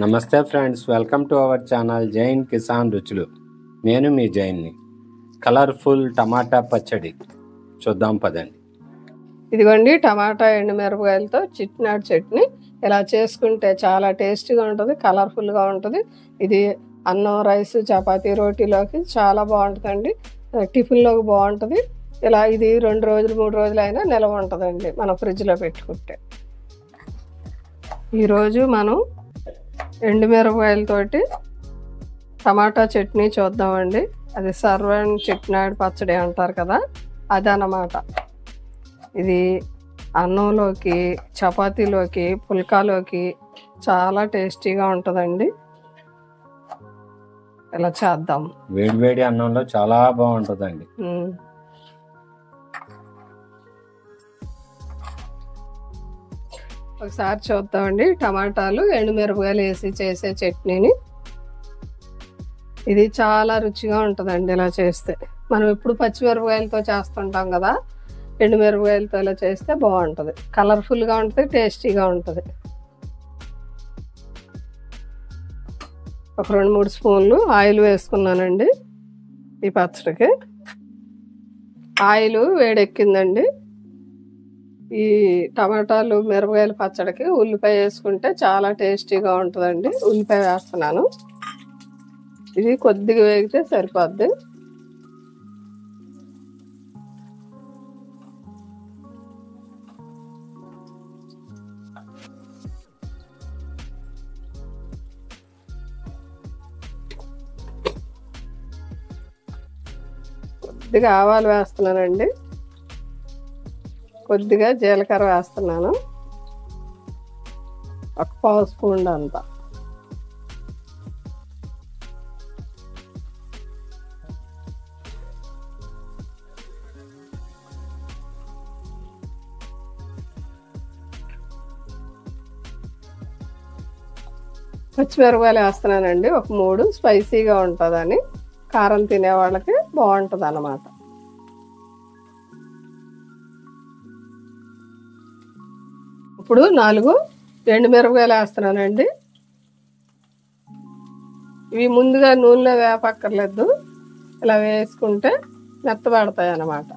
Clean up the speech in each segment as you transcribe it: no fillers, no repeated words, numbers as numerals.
నమస్తే friends, welcome to our channel Jain Kisan రుచులు. నేను మీ జైన్ని. కలర్ఫుల్ టమాటా పచ్చడి చూద్దాం పదండి. ఇదిగోండి, టమాటా ఎండుమిరపకాయలతో చిట్నాడు చట్నీ ఇలా చేసుకుంటే చాలా టేస్టీగా ఉంటుంది, కలర్ఫుల్గా ఉంటుంది. ఇది అన్నం, రైస్, చపాతీ, రోటీలోకి చాలా బాగుంటుందండి. టిఫిన్లోకి బాగుంటుంది. ఇలా ఇది 2 రోజులు 3 రోజులు అయినా నిల్వ ఉంటుందండి మనం ఫ్రిడ్జ్లో పెట్టుకుంటే. ఈరోజు మనం ఎండుమిరపకాయలతోటి టమాటా చట్నీ చూద్దామండి. అది సర్వన్ చిట్నాడు పచ్చడి అంటారు కదా, అదనమాట. ఇది అన్నంలోకి, చపాతీలోకి, పుల్కాలోకి చాలా టేస్టీగా ఉంటుందండి. ఇలా చేద్దాం. వేడివేడి అన్నంలో చాలా బాగుంటుందండి. ఒకసారి చూద్దామండి టమాటాలు ఎండుమిరపకాయలు వేసి చేసే చట్నీని. ఇది చాలా రుచిగా ఉంటుందండి ఇలా చేస్తే. మనం ఎప్పుడు పచ్చిమిరపకాయలతో చేస్తుంటాం కదా, ఎండుమిరపకాయలతో ఇలా చేస్తే బాగుంటుంది, కలర్ఫుల్గా ఉంటుంది, టేస్టీగా ఉంటుంది. ఒక 2-3 స్పూన్లు ఆయిల్ వేసుకున్నానండి ఈ పచ్చడికి. ఆయిల్ వేడెక్కిందండి. ఈ టమాటాలు మిరపకాయల పచ్చడికి ఉల్లిపాయ వేసుకుంటే చాలా టేస్టీగా ఉంటుందండి. ఉల్లిపాయ వేస్తున్నాను. ఇది కొద్దిగా వేగితే సరిపోద్ది. కొద్దిగా ఆవాలు వేస్తున్నానండి, కొద్దిగా జీలకర్ర వేస్తున్నాను, ఒక 1/2 స్పూన్ అంతా. పచ్చిమిరపకాయలు వేస్తున్నానండి, ఒక 3. స్పైసీగా ఉంటుందని, కారం తినే వాళ్ళకి బాగుంటుంది అన్నమాట. ఇప్పుడు 4 ఎండుమిరపకాయలు వేస్తున్నానండి. ఇవి ముందుగా నూనెలో వేపక్కర్లేదు, ఇలా వేసుకుంటే మెత్తబడతాయి అన్నమాట.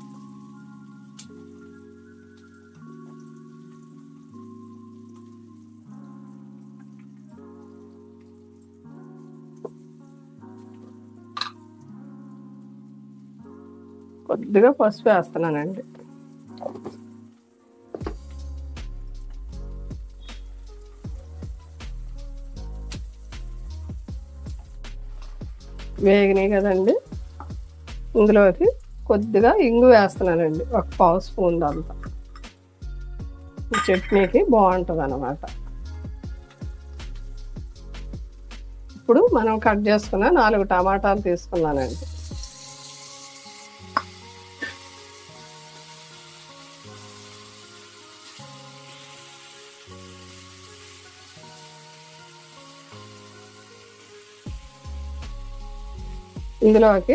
కొద్దిగా పసుపు వేస్తున్నానండి. వేగినాయి కదండి, ఇందులోకి కొద్దిగా ఇంగు వేస్తున్నానండి, ఒక 1/2 స్పూన్ అంతా. ఈ చట్నీకి బాగుంటుంది అన్నమాట. ఇప్పుడు మనం కట్ చేసుకున్న 4 టమాటాలు తీసుకున్నానండి. ఇందులోకి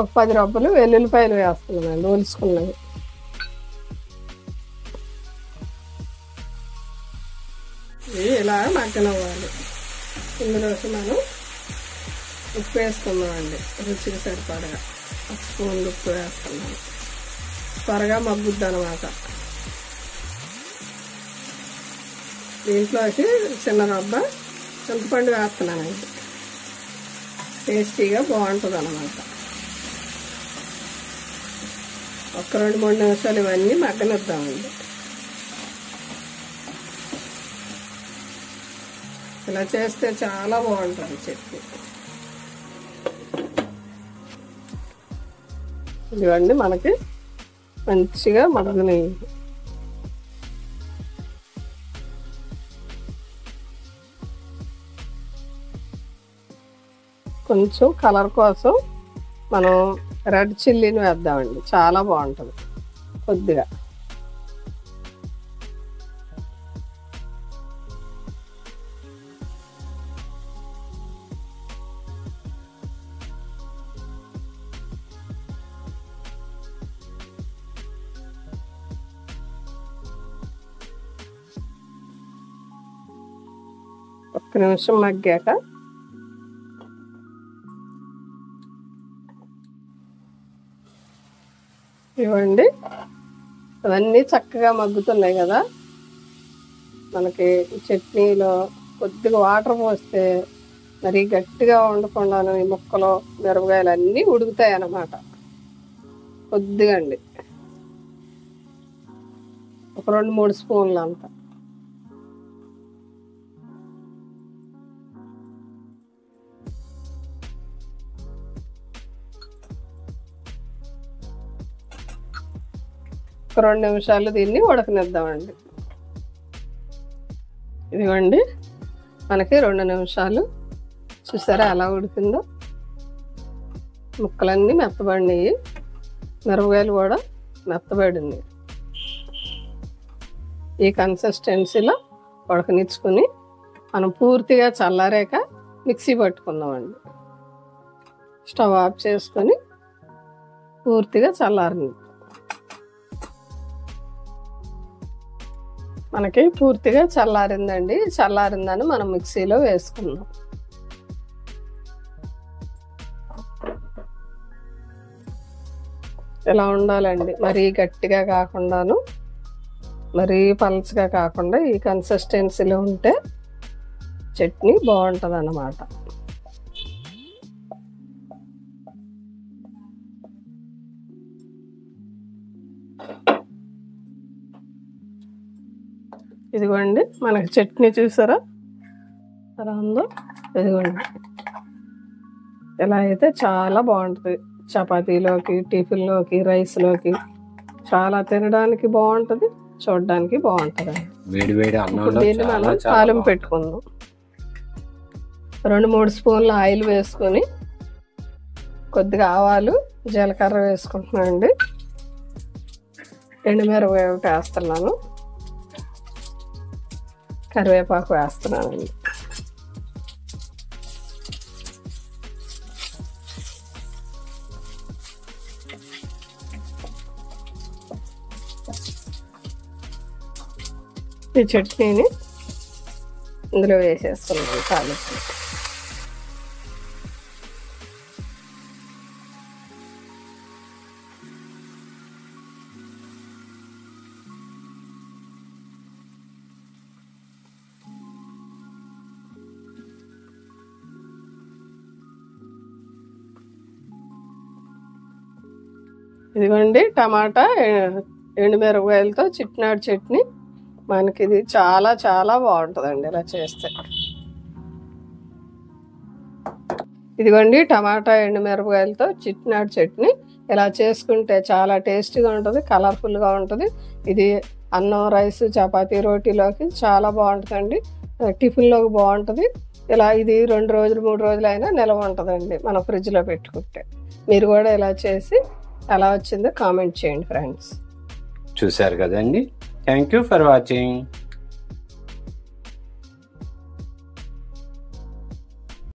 ఒక 10 రబ్బలు వెల్లుల్లిపాయలు వేస్తున్నానండి, ఒలుసుకున్నవి. ఇది ఇలా మగ్గనవ్వాలి. ఇందులోకి మనం ఉప్పు వేసుకుందామండి, రుచికి సరిపడగా 1 స్పూన్ ఉప్పు వేస్తున్నాను. త్వరగా మగ్గుద్ది అన్నమాట. దీంట్లోకి చిన్న రబ్బ చింతపండు వేస్తున్నానండి, టేస్టీగా బాగుంటుంది అన్నమాట. ఒక 2-3 నిమిషాలు ఇవన్నీ మగ్గనిద్దామండి. ఇలా చేస్తే చాలా బాగుంటుంది చట్నీ. ఇదిగోండి, మనకి మంచిగా మగ్గునాయి. కొంచెం కలర్ కోసం మనం రెడ్ చిల్లీని వేద్దామండి, చాలా బాగుంటుంది. కొద్దిగా ఒక నిమిషం మగ్గాక ఇవ్వండి, అవన్నీ చక్కగా మగ్గుతున్నాయి కదా. మనకి చట్నీలో కొద్దిగా వాటర్ పోస్తే మరీ గట్టిగా ఉండకుండాను ఈ ముక్కలు మిరపకాయలు అన్నీ ఉడుకుతాయి అన్నమాట. కొద్దిగా అండి, ఒక 2-3 స్పూన్లు అంతా. ఒక 2 నిమిషాలు దీన్ని ఉడకనిద్దామండి. ఇదిగోండి, మనకి 2 నిమిషాలు చూసారా ఎలా ఉడికిందో. ముక్కలన్నీ మెత్తబడినాయి, మిరపకాయలు కూడా మెత్తబడింది. ఈ కన్సిస్టెన్సీలో ఉడకనిచ్చుకుని మనం పూర్తిగా చల్లారాక మిక్సీ పట్టుకుందామండి. స్టవ్ ఆఫ్ చేసుకొని పూర్తిగా చల్లారింది. మనకి పూర్తిగా చల్లారిందండి. చల్లారిందని మనం మిక్సీలో వేసుకుందాం. ఇలా ఉండాలండి, మరీ గట్టిగా కాకుండాను మరీ పలచగా కాకుండా ఈ కన్సిస్టెన్సీలో ఉంటే చట్నీ బాగుంటుంది అన్నమాట. ఇదిగోండి, మనకి చట్నీ చూసారా ఎలా ఉందో. ఇదిగోండి, ఇలా అయితే చాలా బాగుంటుంది. చపాతీలోకి, టిఫిన్లోకి, రైస్లోకి చాలా తినడానికి బాగుంటుంది, చూడడానికి బాగుంటుంది. వేడివేడి అన్నంలో దీన్ని మనం తాలింపు పెట్టుకుందాం. 2-3 స్పూన్ల ఆయిల్ వేసుకొని కొద్దిగా ఆవాలు, జీలకర్ర వేసుకుంటున్నానండి. ఎండుమిరపకాయ ఒకటి వేస్తున్నాను, కరివేపాకు వేస్తున్నానండి. ఈ చట్నీని ఇందులో వేసేస్తున్నాను తాలింపు. ఇదిగోండి, టమాటా ఎండుమిరపకాయలతో చిట్నాడు చట్నీ. మనకి ఇది చాలా చాలా బాగుంటుందండి ఇలా చేస్తే. ఇదిగోండి, టమాటా ఎండుమిరపకాయలతో చిట్నాడు చట్నీ ఇలా చేసుకుంటే చాలా టేస్టీగా ఉంటుంది, కలర్ఫుల్గా ఉంటుంది. ఇది అన్నం, రైస్, చపాతీ, రోటీలోకి చాలా బాగుంటుందండి. టిఫిన్లోకి బాగుంటుంది. ఇలా ఇది 2 రోజులు 3 రోజులు అయినా నిల్వ ఉంటుందండి మనం ఫ్రిడ్జ్లో పెట్టుకుంటే. మీరు కూడా ఇలా చేసి ఎలా వచ్చిందో కామెంట్ చేయండి ఫ్రెండ్స్. చూశారు కదండి. Thank you for watching.